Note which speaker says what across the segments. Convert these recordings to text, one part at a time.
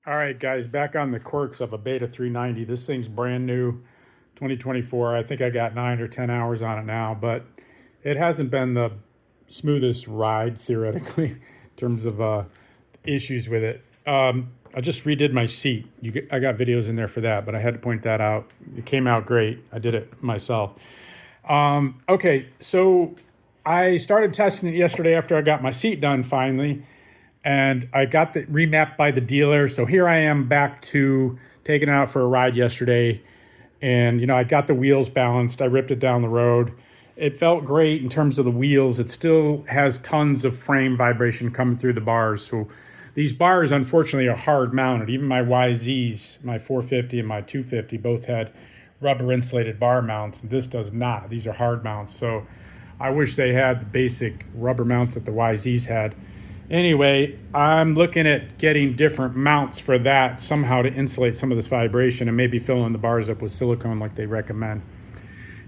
Speaker 1: All right, guys, back on the quirks of a Beta 390. This thing's brand new, 2024. I think I got 9 or 10 hours on it now, but it hasn't been the smoothest ride, theoretically, in terms of issues with it. I just redid my seat. I got videos in there for that, but I had to point that out. It came out great. I did it myself. Okay, so I started testing it yesterday after I got my seat done finally. And I got the remapped by the dealer. So here I am back to taking it out for a ride yesterday. And, I got the wheels balanced. I ripped it down the road. It felt great in terms of the wheels. It still has tons of frame vibration coming through the bars. So these bars, unfortunately, are hard mounted. Even my YZs, my 450 and my 250, both had rubber insulated bar mounts. And this does not. These are hard mounts. So I wish they had the basic rubber mounts that the YZs had. Anyway, I'm looking at getting different mounts for that somehow to insulate some of this vibration and maybe filling the bars up with silicone like they recommend.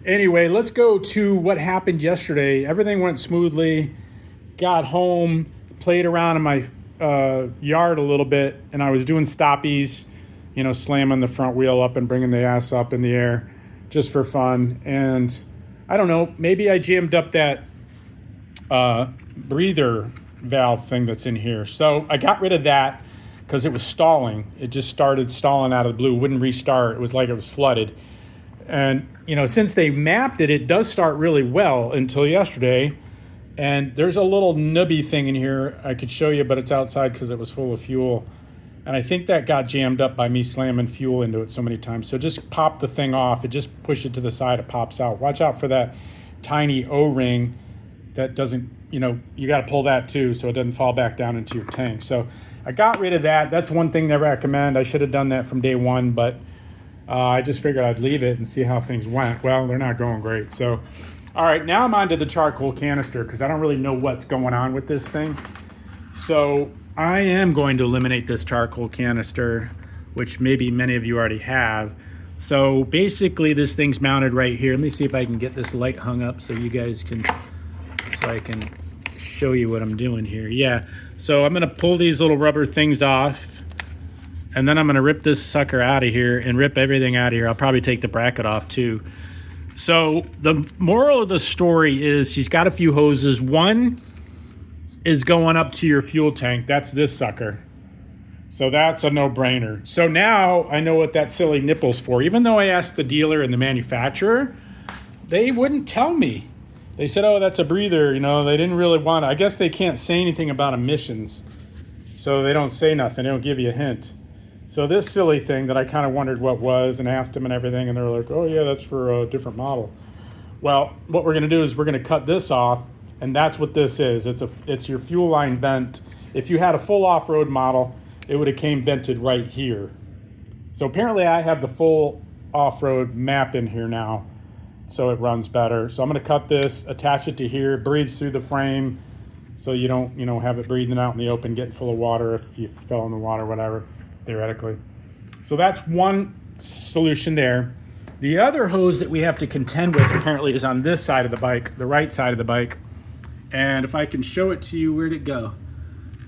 Speaker 1: Anyway, let's go to what happened yesterday. Everything went smoothly. Got home, played around in my yard a little bit, and I was doing stoppies, slamming the front wheel up and bringing the ass up in the air just for fun. And I don't know, maybe I jammed up that breather valve thing that's in here. So I got rid of that because it was stalling. It just started stalling out of the blue, wouldn't restart. It was like it was flooded. And, since they mapped it, it does start really well until yesterday. And there's a little nubby thing in here I could show you, but it's outside because it was full of fuel. And I think that got jammed up by me slamming fuel into it so many times. So just pop the thing off. It just push it to the side, it pops out. Watch out for that tiny O-ring that doesn't, you got to pull that too so it doesn't fall back down into your tank. So I got rid of that. That's one thing they recommend. I should have done that from day one, but I just figured I'd leave it and see how things went. Well, they're not going great. So, all right, now I'm on to the charcoal canister because I don't really know what's going on with this thing. So I am going to eliminate this charcoal canister, which maybe many of you already have. So basically this thing's mounted right here. Let me see if I can get this light hung up so you guys can... so I can show you what I'm doing here. Yeah, so I'm gonna pull these little rubber things off, and then I'm gonna rip this sucker out of here and rip everything out of here. I'll probably take the bracket off too. So the moral of the story is she's got a few hoses. One is going up to your fuel tank. That's this sucker. So that's a no-brainer. So now I know what that silly nipple's for. Even though I asked the dealer and the manufacturer, they wouldn't tell me. They said, oh, that's a breather. They didn't really want it. I guess they can't say anything about emissions. So they don't say nothing. They don't give you a hint. So this silly thing that I kind of wondered what was and asked them and everything, and they're like, oh, yeah, that's for a different model. Well, what we're going to do is we're going to cut this off, and that's what this is. It's your fuel line vent. If you had a full off-road model, it would have came vented right here. So apparently I have the full off-road map in here now, so it runs better. So I'm going to cut this, attach it to here, it breathes through the frame, so you don't, have it breathing out in the open, getting full of water if you fell in the water, whatever, theoretically. So that's one solution there. The other hose that we have to contend with apparently is on this side of the bike, the right side of the bike. And if I can show it to you, where'd it go?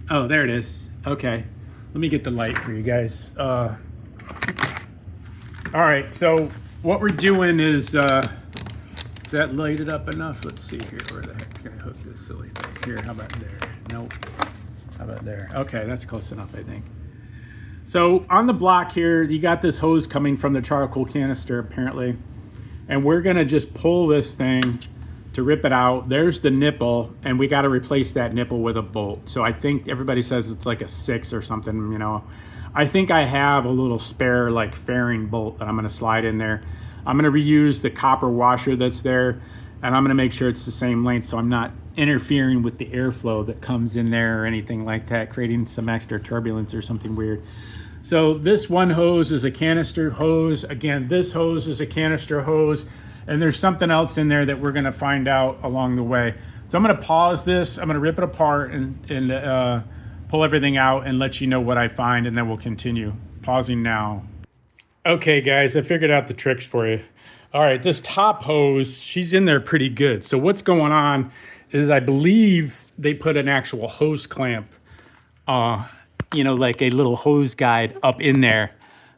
Speaker 1: Oh, there it is. Okay, let me get the light for you guys. All right, so what we're doing is that lighted up enough? Let's see here. Where the heck can I hook this silly thing? Here, how about there? Nope. How about there? Okay, that's close enough, I think. So on the block here, you got this hose coming from the charcoal canister, apparently. And we're gonna just pull this thing to rip it out. There's the nipple, and we gotta replace that nipple with a bolt. So I think everybody says it's like a 6 or something, I think I have a little spare like fairing bolt that I'm gonna slide in there. I'm gonna reuse the copper washer that's there, and I'm gonna make sure it's the same length so I'm not interfering with the airflow that comes in there or anything like that, creating some extra turbulence or something weird. So this one hose is a canister hose. Again, this hose is a canister hose, and there's something else in there that we're gonna find out along the way. So I'm gonna pause this, I'm gonna rip it apart and pull everything out and let you know what I find, and then we'll continue. Pausing now. Okay guys, I figured out the tricks for you. All right, this top hose, she's in there pretty good. So what's going on is I believe they put an actual hose clamp you know, like a little hose guide up in there.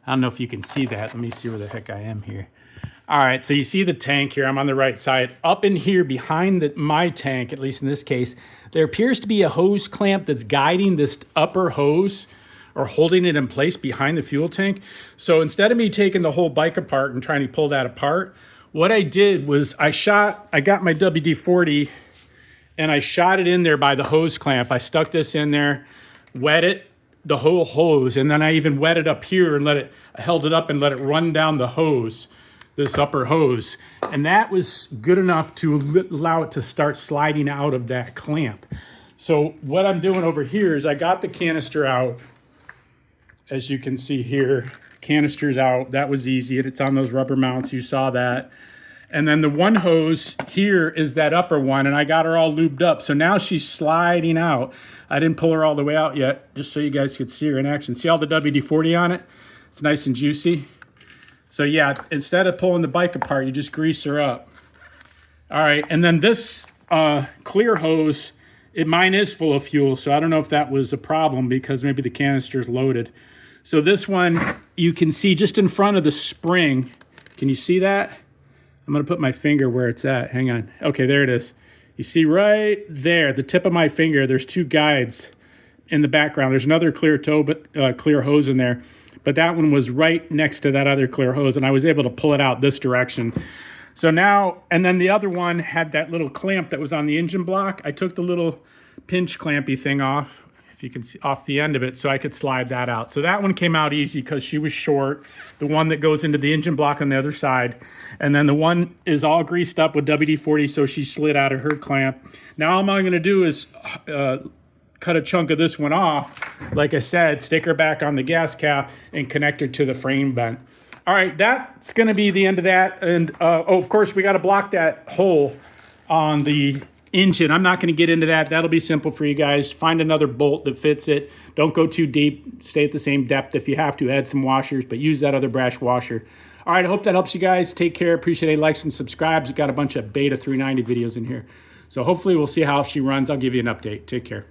Speaker 1: I don't know if you can see that. Let me see where the heck I am here. All right, so you see the tank here. I'm on the right side. Up in here behind my tank, at least in this case, there appears to be a hose clamp that's guiding this upper hose or holding it in place behind the fuel tank. So instead of me taking the whole bike apart and trying to pull that apart, what I did was I got my WD-40 and I shot it in there by the hose clamp. I stuck this in there, wet it, the whole hose, and then I even wet it up here and I held it up and let it run down the hose, this upper hose. And that was good enough to allow it to start sliding out of that clamp. So what I'm doing over here is I got the canister out. As you can see here, canister's out. That was easy. It's on those rubber mounts. You saw that. And then the one hose here is that upper one, and I got her all lubed up. So now she's sliding out. I didn't pull her all the way out yet, just so you guys could see her in action. See all the WD-40 on it? It's nice and juicy. So yeah, instead of pulling the bike apart, you just grease her up. All right, and then this clear hose, mine is full of fuel, so I don't know if that was a problem because maybe the canister's loaded. So this one, you can see just in front of the spring. Can you see that? I'm gonna put my finger where it's at. Hang on. Okay, there it is. You see right there, the tip of my finger, there's two guides in the background. There's another clear hose in there, but that one was right next to that other clear hose, and I was able to pull it out this direction. So now, and then the other one had that little clamp that was on the engine block. I took the little pinch clampy thing off, if you can see, off the end of it, so I could slide that out. So that one came out easy because she was short. The one that goes into the engine block on the other side. And then the one is all greased up with WD-40, so she slid out of her clamp. Now all I'm gonna do is cut a chunk of this one off. Like I said, stick her back on the gas cap and connect her to the frame vent. All right, that's gonna be the end of that. And oh, of course, we gotta block that hole on the engine. I'm not gonna get into that. That'll be simple for you guys. Find another bolt that fits it. Don't go too deep. Stay at the same depth. If you have to, add some washers, but use that other brass washer. All right, I hope that helps you guys. Take care. Appreciate any likes and subscribes. We've got a bunch of Beta 390 videos in here. So hopefully we'll see how she runs. I'll give you an update. Take care.